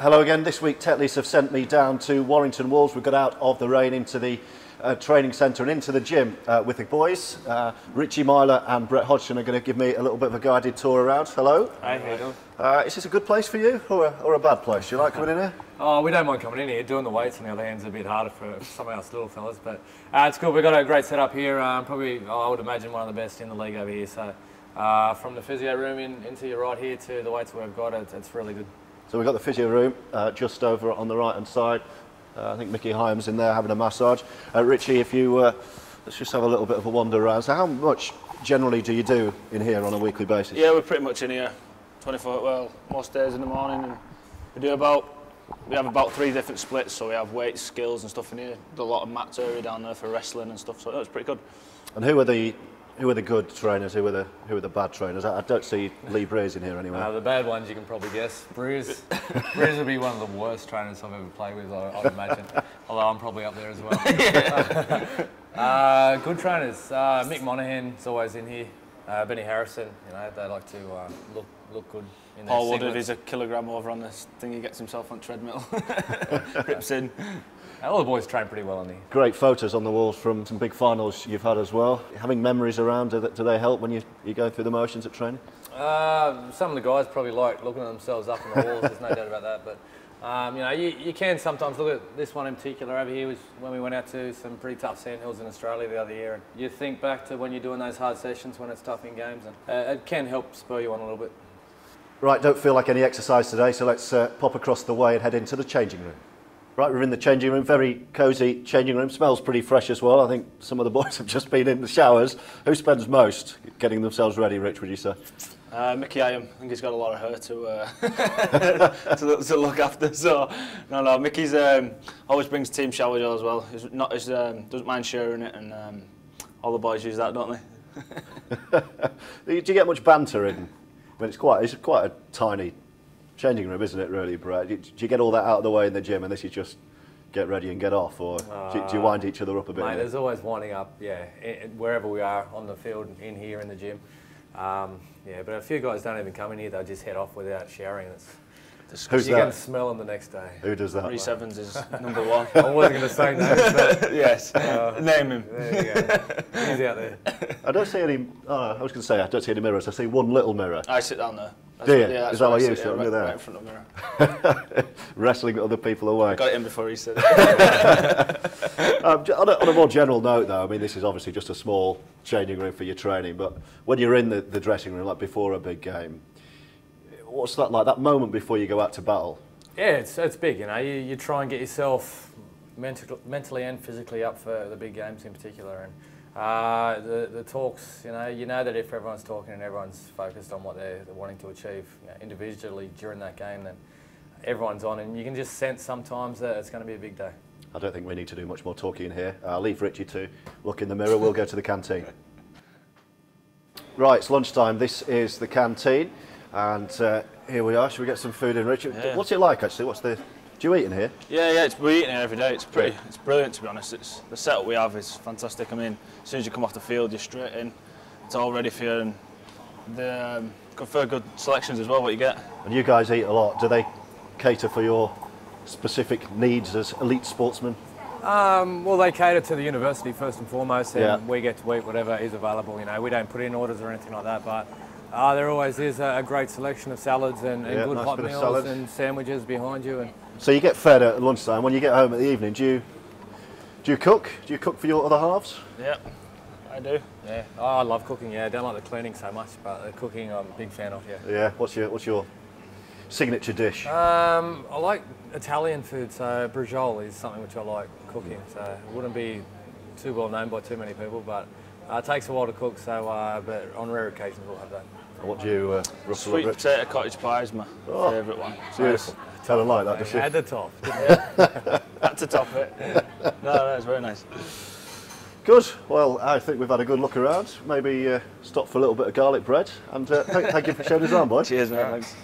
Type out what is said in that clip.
Hello again. This week Tetley's have sent me down to Warrington Wolves. We got out of the rain into the training centre and into the gym with the boys. Richie Myler and Brett Hodgson are going to give me a little bit of a guided tour around. Hello. Hi, how you doing? Is this a good place for you or a bad place? Do you like coming in here? Oh, we don't mind coming in here. Doing the weights on the other hand is a bit harder for some of us little fellas, but it's good. We've got a great setup here. Probably, I would imagine, one of the best in the league over here. So from the physio room into your right here to the weights we've got, it's really good. So we've got the physio room just over on the right hand side. I think Mickey Hyam's in there having a massage. Richie, if you let's just have a little bit of a wander around. So how much generally do you do in here on a weekly basis? Yeah, we're pretty much in here 24, well, most days in the morning, and we have about 3 different splits. So we have weights, skills and stuff in here. Do a lot of mat area down there for wrestling and stuff, so it's pretty good. And who are the good trainers? Who are the bad trainers? I don't see Lee Breeze in here anywhere. The bad ones you can probably guess. Bruce would be one of the worst trainers I've ever played with, I'd imagine. Although I'm probably up there as well. Good trainers. Mick Monaghan's always in here. Benny Harrison, they like to look good in their Paul Wood, singlets. if he's a kilogram over on this thing, he gets himself on treadmill. Rips in. All the boys train pretty well in here. Great photos on the walls from some big finals you've had as well. Having memories around, do they help when you go through the motions at training? Some of the guys probably like looking at themselves up on the walls, there's no doubt about that. But you can sometimes look at this one in particular over here, was when we went out to some pretty tough sandhills in Australia the other year. And you think back to when you're doing those hard sessions when it's tough in games, and it can help spur you on a little bit. Right, don't feel like any exercise today, so let's pop across the way and head into the changing room. Right, we're in the changing room, very cosy changing room, smells pretty fresh as well. I think some of the boys have just been in the showers. Who spends most getting themselves ready, Rich, would you say? Mickey Hyam, I think he's got a lot of hair to look after. So, no, Mickey's always brings team shower gel as well. He's not doesn't mind sharing it, and all the boys use that, don't they? Do you get much banter in? I mean, it's quite a tiny changing room, isn't it, really, Brett? Do you get all that out of the way in the gym and this is just get ready and get off, or do you wind each other up a bit? Mate, there's always winding up, yeah, wherever we are on the field, in here, in the gym. Yeah, but a few guys don't even come in here, they'll just head off without showering. Who's you that? can smell them the next day. Who does that? Reece Evans is number 1. I wasn't going to say names, but... Yes, name him. There you go. He's out there. I don't see any, I was going to say I don't see any mirrors, I see one little mirror. I sit down there. Do you? Yeah, is that what you sit right, there? right in front of the mirror. Wrestling other people away. I got it in before he said it. On a more general note though, I mean this is obviously just a small changing room for your training, but when you're in the dressing room, like before a big game, what's that like, that moment before you go out to battle? Yeah, it's big, you try and get yourself mentally and physically up for the big games in particular. And the talks, you know that if everyone's talking and everyone's focused on what they're wanting to achieve individually during that game, then everyone's on, and you can just sense sometimes that it's going to be a big day. I don't think we need to do much more talking in here. I'll leave Richie to look in the mirror. We'll go to the canteen. Right, it's lunchtime. This is the canteen, and here we are. Should we get some food in, Richie? Yeah. What's it like actually? Do you eat in here? Yeah, we're eating here every day. It's brilliant to be honest. The setup we have is fantastic. I mean, as soon as you come off the field, you're straight in. It's all ready for you, and good selections as well. What you get. And you guys eat a lot. Do they cater for your specific needs as elite sportsmen? Well, they cater to the university first and foremost, and yeah. we get to eat whatever is available. We don't put in orders or anything like that, but there always is a great selection of salads and good nice hot meals and sandwiches behind you. So you get fed at lunchtime. When you get home at the evening, do you cook? Do you cook for your other halves? Yeah, I do. Yeah, I love cooking. Yeah, I don't like the cleaning so much, but the cooking I'm a big fan of. Yeah. Yeah. What's your signature dish? I like Italian food, so brigiole is something which I like cooking. So it wouldn't be too well known by too many people, but it takes a while to cook. So, but on rare occasions we'll have that. What do you Sweet potato cottage pie is my favourite one. Beautiful. Tell her like that, does she? At the top. Had to top it. No, it's very nice. Good. Well, I think we've had a good look around. Maybe stop for a little bit of garlic bread. And thank you for showing us around, boys. Cheers, mate. Thanks.